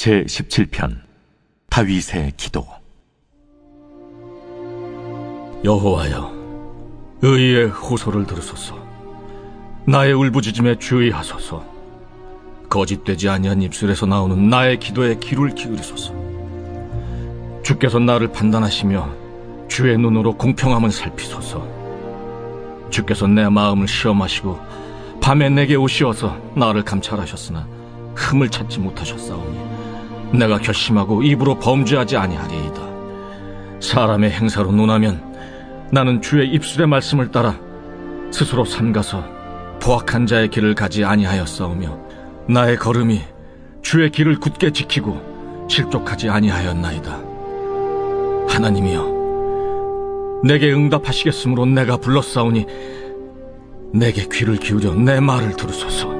제17편 다윗의 기도. 여호와여, 의의 호소를 들으소서. 나의 울부짖음에 주의하소서. 거짓되지 아니한 입술에서 나오는 나의 기도에 귀를 기울이소서. 주께서 나를 판단하시며 주의 눈으로 공평함을 살피소서. 주께서 내 마음을 시험하시고 밤에 내게 오시어서 나를 감찰하셨으나 흠을 찾지 못하셨사오니 내가 결심하고 입으로 범죄하지 아니하리이다. 사람의 행사로 논하면 나는 주의 입술의 말씀을 따라 스스로 삼가서 포악한 자의 길을 가지 아니하였사오며 나의 걸음이 주의 길을 굳게 지키고 실족하지 아니하였나이다. 하나님이여, 내게 응답하시겠으므로 내가 불렀사오니 내게 귀를 기울여 내 말을 들으소서.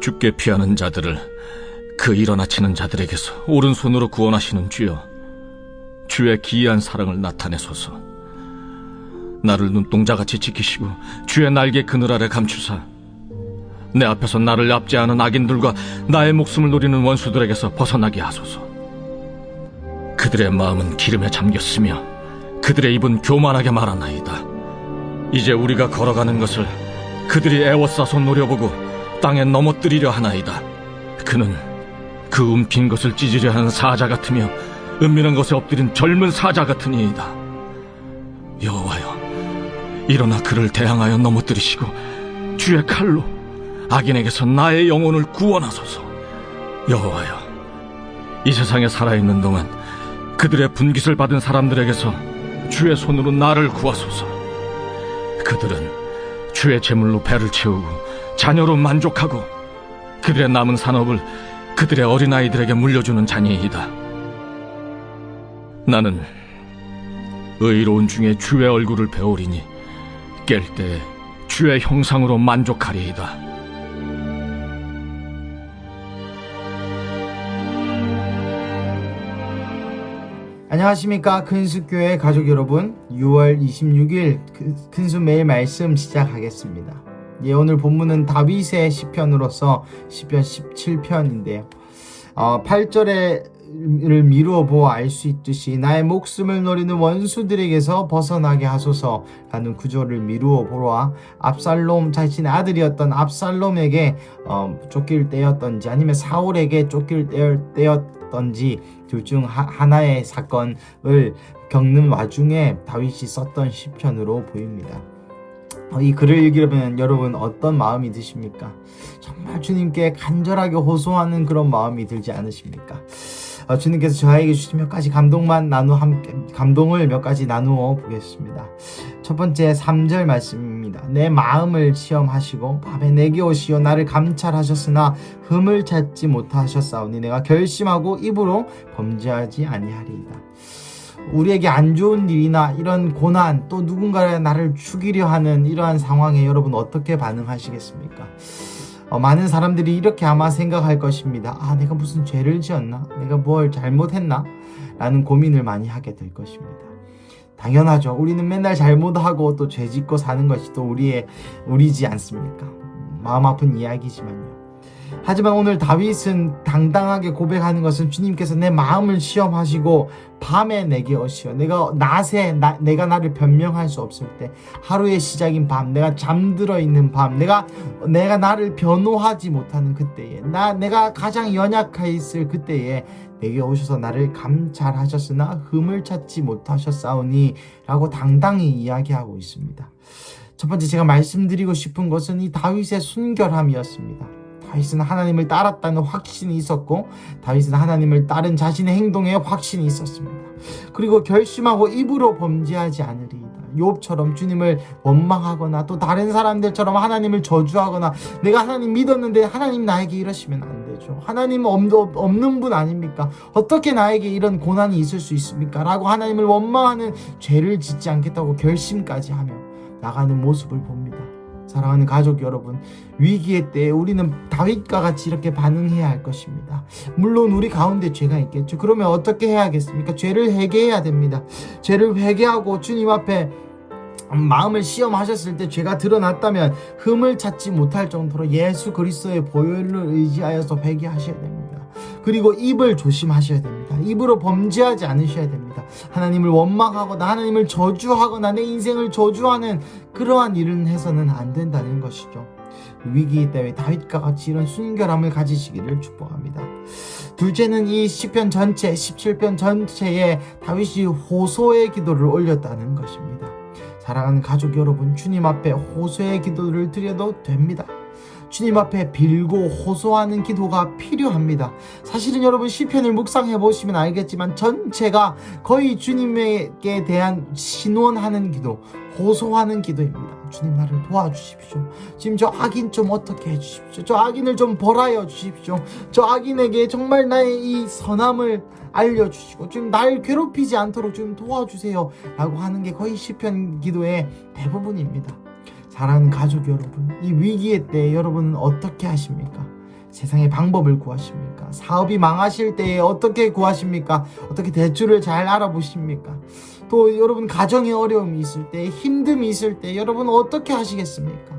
주께 피하는 자들을 그 일어나치는 자들에게서 오른손으로 구원하시는 주여, 주의 기이한 사랑을 나타내소서. 나를 눈동자같이 지키시고 주의 날개 그늘 아래 감추사 내 앞에서 나를 압제하는 악인들과 나의 목숨을 노리는 원수들에게서 벗어나게 하소서. 그들의 마음은 기름에 잠겼으며 그들의 입은 교만하게 말하나이다. 이제 우리가 걸어가는 것을 그들이 애워싸서 노려보고 땅에 넘어뜨리려 하나이다. 그는 그 움핀 것을 찢으려 하는 사자 같으며 은밀한 것에 엎드린 젊은 사자 같으니이다. 여호와여, 일어나 그를 대항하여 넘어뜨리시고 주의 칼로 악인에게서 나의 영혼을 구원하소서. 여호와여, 이 세상에 살아있는 동안 그들의 분깃을 받은 사람들에게서 주의 손으로 나를 구하소서. 그들은 주의 재물로 배를 채우고 자녀로 만족하고 그들의 남은 산업을 그들의 어린아이들에게 물려주는 자니이다. 나는 의로운 중에 주의 얼굴을 배우리니 깰 때 주의 형상으로 만족하리이다. 안녕하십니까, 큰수교회 가족 여러분. 6월 26일 큰수 매일 말씀 시작하겠습니다. 오늘 본문은 다윗의 시편으로서 시편 17편인데요 8절을 미루어 보아 알 수 있듯이 나의 목숨을 노리는 원수들에게서 벗어나게 하소서라는 구절을 미루어 보아 압살롬, 자신의 아들이었던 압살롬에게 쫓길 때였던지 아니면 사울에게 쫓길 때였던지 둘 중 하나의 사건을 겪는 와중에 다윗이 썼던 시편으로 보입니다. 이 글을 읽으려면 여러분 어떤 마음이 드십니까? 정말 주님께 간절하게 호소하는 그런 마음이 들지 않으십니까? 주님께서 저에게 주신 몇 가지 감동을 몇 가지 나누어 보겠습니다. 첫 번째 3절 말씀입니다. 내 마음을 시험하시고 밤에 내게 오시어 나를 감찰하셨으나 흠을 찾지 못하셨사오니 내가 결심하고 입으로 범죄하지 아니하리이다. 우리에게 안 좋은 일이나 이런 고난, 또 누군가가 나를 죽이려 하는 이러한 상황에 여러분 어떻게 반응하시겠습니까? 많은 사람들이 이렇게 아마 생각할 것입니다. 내가 무슨 죄를 지었나? 내가 뭘 잘못했나? 라는 고민을 많이 하게 될 것입니다. 당연하죠. 우리는 맨날 잘못하고 또 죄 짓고 사는 것이 또 우리지 않습니까? 마음 아픈 이야기지만요. 하지만 오늘 다윗은 당당하게 고백하는 것은 주님께서 내 마음을 시험하시고 밤에 내게 오시어 내가 내가 나를 변명할 수 없을 때, 하루의 시작인 밤, 내가 잠들어 있는 밤, 내가 나를 변호하지 못하는 그때에, 내가 가장 연약해 있을 그때에 내게 오셔서 나를 감찰하셨으나 흠을 찾지 못하셨사오니 라고 당당히 이야기하고 있습니다. 첫 번째 제가 말씀드리고 싶은 것은 이 다윗의 순결함이었습니다. 다윗은 하나님을 따랐다는 확신이 있었고 다윗은 하나님을 따른 자신의 행동에 확신이 있었습니다. 그리고 결심하고 입으로 범죄하지 않으리이다. 욥처럼 주님을 원망하거나 또 다른 사람들처럼 하나님을 저주하거나 내가 하나님 믿었는데 하나님 나에게 이러시면 안 되죠. 하나님 없는 분 아닙니까? 어떻게 나에게 이런 고난이 있을 수 있습니까? 라고 하나님을 원망하는 죄를 짓지 않겠다고 결심까지 하며 나가는 모습을 봅니다. 사랑하는 가족 여러분, 위기의 때에 우리는 다윗과 같이 이렇게 반응해야 할 것입니다. 물론 우리 가운데 죄가 있겠죠. 그러면 어떻게 해야겠습니까? 죄를 회개해야 됩니다. 죄를 회개하고 주님 앞에 마음을 시험하셨을 때 죄가 드러났다면 흠을 찾지 못할 정도로 예수 그리스도의 보혈을 의지하여서 회개하셔야 됩니다. 그리고 입을 조심하셔야 됩니다. 입으로 범죄하지 않으셔야 됩니다. 하나님을 원망하거나 하나님을 저주하거나 내 인생을 저주하는 그러한 일은 해서는 안 된다는 것이죠. 위기 때문에 다윗과 같이 이런 순결함을 가지시기를 축복합니다. 둘째는 이 시편 전체 17편 전체에 다윗이 호소의 기도를 올렸다는 것입니다. 사랑하는 가족 여러분, 주님 앞에 호소의 기도를 드려도 됩니다. 주님 앞에 빌고 호소하는 기도가 필요합니다. 사실은 여러분 시편을 묵상해 보시면 알겠지만 전체가 거의 주님에게 대한 신원하는 기도, 호소하는 기도입니다. 주님 나를 도와주십시오. 지금 저 악인 좀 어떻게 해주십시오. 저 악인을 좀 벌하여 주십시오. 저 악인에게 정말 나의 이 선함을 알려주시고 지금 날 괴롭히지 않도록 좀 도와주세요 라고 하는 게 거의 시편 기도의 대부분입니다. 사랑하는 가족 여러분, 이 위기의 때 여러분은 어떻게 하십니까? 세상의 방법을 구하십니까? 사업이 망하실 때에 어떻게 구하십니까? 어떻게 대출을 잘 알아보십니까? 또 여러분 가정에 어려움이 있을 때, 힘듦이 있을 때 여러분 어떻게 하시겠습니까?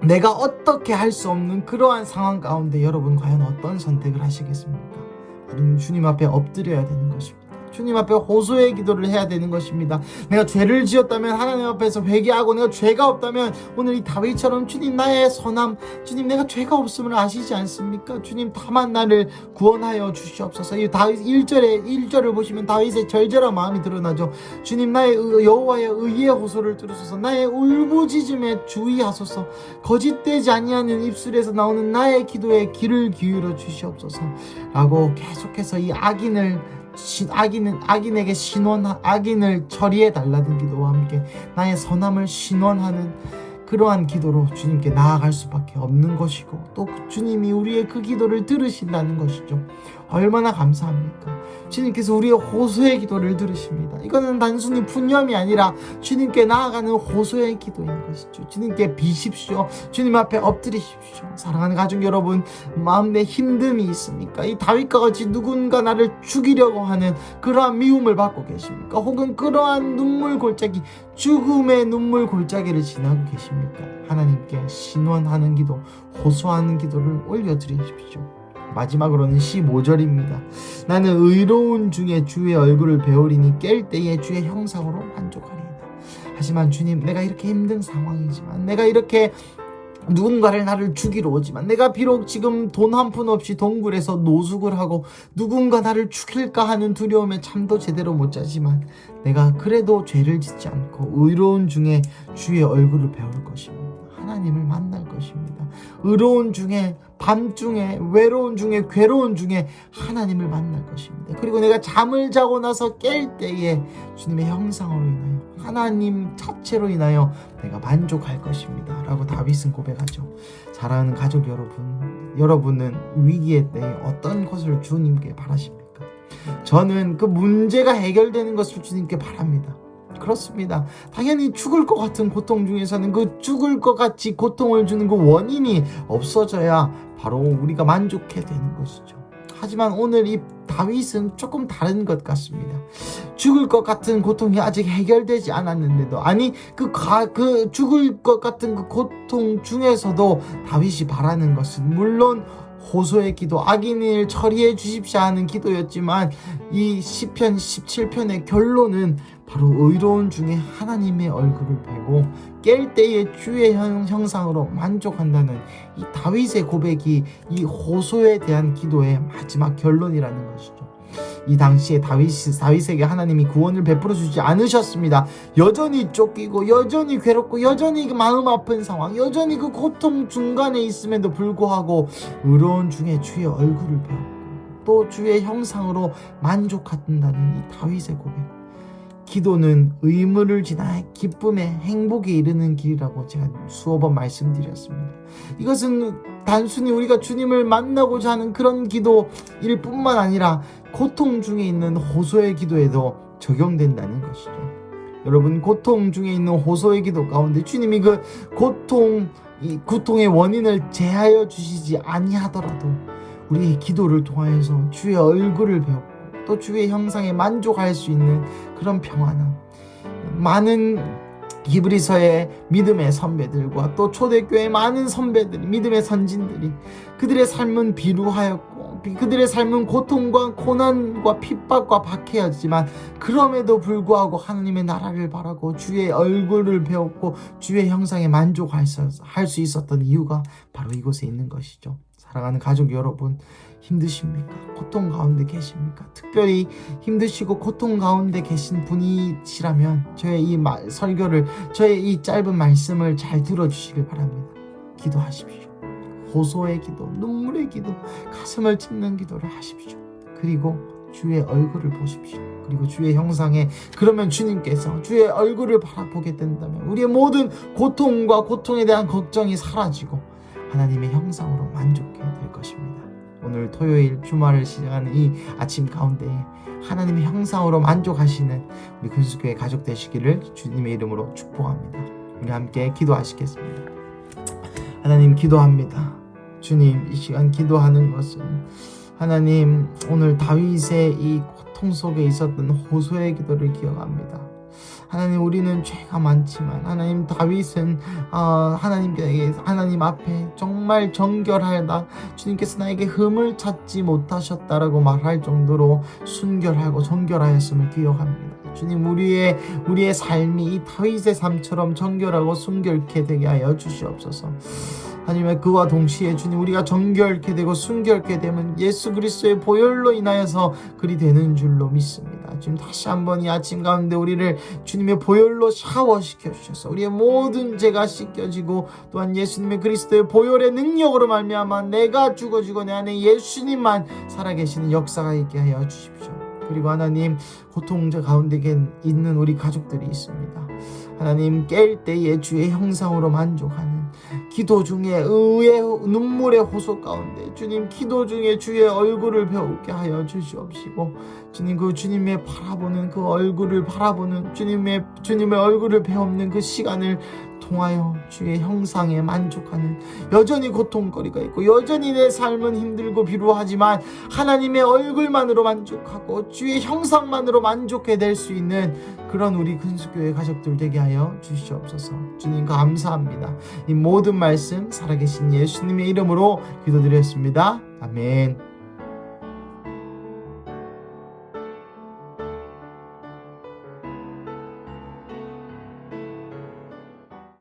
내가 어떻게 할 수 없는 그러한 상황 가운데 여러분 과연 어떤 선택을 하시겠습니까? 우리는 주님 앞에 엎드려야 되는 것입니다. 주님 앞에 호소의 기도를 해야 되는 것입니다. 내가 죄를 지었다면 하나님 앞에서 회개하고, 내가 죄가 없다면 오늘 이 다윗처럼 주님 나의 선함, 주님 내가 죄가 없음을 아시지 않습니까? 주님 다만 나를 구원하여 주시옵소서. 이 다윗 1절을 보시면 다윗의 절절한 마음이 드러나죠. 주님 나의 여호와의 의의 호소를 들으소서. 나의 울부짖음에 주의하소서. 거짓되지 아니하는 입술에서 나오는 나의 기도에 귀를 기울여 주시옵소서 라고 계속해서 이 악인에게 악인을 처리해 달라는 기도와 함께 나의 선함을 신원하는 그러한 기도로 주님께 나아갈 수밖에 없는 것이고, 또 주님이 우리의 그 기도를 들으신다는 것이죠. 얼마나 감사합니까? 주님께서 우리의 호소의 기도를 들으십니다. 이거는 단순히 푸념이 아니라 주님께 나아가는 호소의 기도인 것이죠. 주님께 비십시오. 주님 앞에 엎드리십시오. 사랑하는 가족 여러분, 마음에 힘듦이 있습니까? 이 다윗과 같이 누군가 나를 죽이려고 하는 그러한 미움을 받고 계십니까? 혹은 그러한 눈물 골짜기, 죽음의 눈물 골짜기를 지나고 계십니까? 하나님께 신원하는 기도, 호소하는 기도를 올려드리십시오. 마지막으로는 15절입니다. 나는 의로운 중에 주의 얼굴을 배우리니 깰 때에 주의 형상으로 만족하리이다. 하지만 주님, 내가 이렇게 힘든 상황이지만, 내가 이렇게 누군가를 나를 죽이러 오지만, 내가 비록 지금 돈 한 푼 없이 동굴에서 노숙을 하고 누군가 나를 죽일까 하는 두려움에 잠도 제대로 못 자지만, 내가 그래도 죄를 짓지 않고 의로운 중에 주의 얼굴을 배울 것입니다. 하나님을 만날 것입니다. 의로운 중에, 밤중에, 외로운 중에, 괴로운 중에 하나님을 만날 것입니다. 그리고 내가 잠을 자고 나서 깰 때에 주님의 형상으로 인하여, 하나님 자체로 인하여 내가 만족할 것입니다 라고 다윗은 고백하죠. 사랑하는 가족 여러분, 여러분은 위기의 때에 어떤 것을 주님께 바라십니까? 저는 그 문제가 해결되는 것을 주님께 바랍니다. 그렇습니다. 당연히 죽을 것 같은 고통 중에서는 그 죽을 것 같이 고통을 주는 그 원인이 없어져야 바로 우리가 만족해 되는 것이죠. 하지만 오늘 이 다윗은 조금 다른 것 같습니다. 죽을 것 같은 고통이 아직 해결되지 않았는데도, 아니 그 죽을 것 같은 그 고통 중에서도 다윗이 바라는 것은 물론 호소의 기도, 악인을 처리해 주십시오 하는 기도였지만, 이 시편 17편의 결론은 바로 의로운 중에 하나님의 얼굴을 보고 깰 때에 주의 형상으로 만족한다는 이 다윗의 고백이 이 호소에 대한 기도의 마지막 결론이라는 것이죠. 이 당시에 다윗에게 하나님이 구원을 베풀어 주지 않으셨습니다. 여전히 쫓기고, 여전히 괴롭고, 여전히 그 마음 아픈 상황, 여전히 그 고통 중간에 있음에도 불구하고 의로운 중에 주의 얼굴을 배웠고 또 주의 형상으로 만족한다는 이 다윗의 고백. 기도는 의무를 지나 기쁨에 행복에 이르는 길이라고 제가 수어 번 말씀드렸습니다. 이것은 단순히 우리가 주님을 만나고자 하는 그런 기도일 뿐만 아니라 고통 중에 있는 호소의 기도에도 적용된다는 것이죠. 여러분, 고통 중에 있는 호소의 기도 가운데 주님이 그 고통의 원인을 제하여 주시지 아니하더라도 우리의 기도를 통하여서 주의 얼굴을 배웠고 또 주의 형상에 만족할 수 있는 그런 평안함, 많은 히브리서의 믿음의 선배들과 또 초대교회 많은 선배들, 믿음의 선진들이 그들의 삶은 비루하였고 그들의 삶은 고통과 고난과 핍박과 박해였지만 그럼에도 불구하고 하나님의 나라를 바라고 주의 얼굴을 배웠고 주의 형상에 만족할 수 있었던 이유가 바로 이곳에 있는 것이죠. 사랑하는 가족 여러분, 힘드십니까? 고통 가운데 계십니까? 특별히 힘드시고 고통 가운데 계신 분이시라면 저의 이 설교를, 저의 이 짧은 말씀을 잘 들어주시길 바랍니다. 기도하십시오. 호소의 기도, 눈물의 기도, 가슴을 찢는 기도를 하십시오. 그리고 주의 얼굴을 보십시오. 그리고 주의 형상에, 그러면 주님께서 주의 얼굴을 바라보게 된다면 우리의 모든 고통과 고통에 대한 걱정이 사라지고 하나님의 형상으로 만족해야 될 것입니다. 오늘 토요일 주말을 시작하는 이 아침 가운데 하나님의 형상으로 만족하시는 우리 근수교회 가족 되시기를 주님의 이름으로 축복합니다. 우리 함께 기도하시겠습니다. 하나님, 기도합니다. 주님, 이 시간 기도하는 것은 하나님, 오늘 다윗의 이 고통 속에 있었던 호소의 기도를 기억합니다. 하나님, 우리는 죄가 많지만 하나님, 다윗은 하나님 앞에 정말 정결하다, 주님께서 나에게 흠을 찾지 못하셨다라고 말할 정도로 순결하고 정결하였음을 기억합니다. 주님, 우리의 삶이 이 다윗의 삶처럼 정결하고 순결케 되게 하여 주시옵소서. 하나님의 그와 동시에 주님, 우리가 정결케 되고 순결케 되면 예수 그리스도의 보혈로 인하여서 그리 되는 줄로 믿습니다. 지금 다시 한번 이 아침 가운데 우리를 주님의 보혈로 샤워시켜 주셔서 우리의 모든 죄가 씻겨지고 또한 예수님의 그리스도의 보혈의 능력으로 말미암아 내가 죽어지고 내 안에 예수님만 살아계시는 역사가 있게 하여 주십시오. 그리고 하나님, 고통자 가운데 있는 우리 가족들이 있습니다. 하나님, 깰 때에 주의 형상으로 만족하는 기도 중에 의의 눈물의 호소 가운데 주님, 기도 중에 주의 얼굴을 배우게 하여 주시옵시고 주님, 그 주님의 바라보는 그 얼굴을 바라보는 주님의 얼굴을 배우는 그 시간을 통하여 주의 형상에 만족하는, 여전히 고통거리가 있고 여전히 내 삶은 힘들고 비루하지만 하나님의 얼굴만으로 만족하고 주의 형상만으로 만족해 될 수 있는 그런 우리 근수교회 가족들 되게 하여 주시옵소서. 주님, 감사합니다. 이 모든 말씀 살아계신 예수님의 이름으로 기도드렸습니다. 아멘.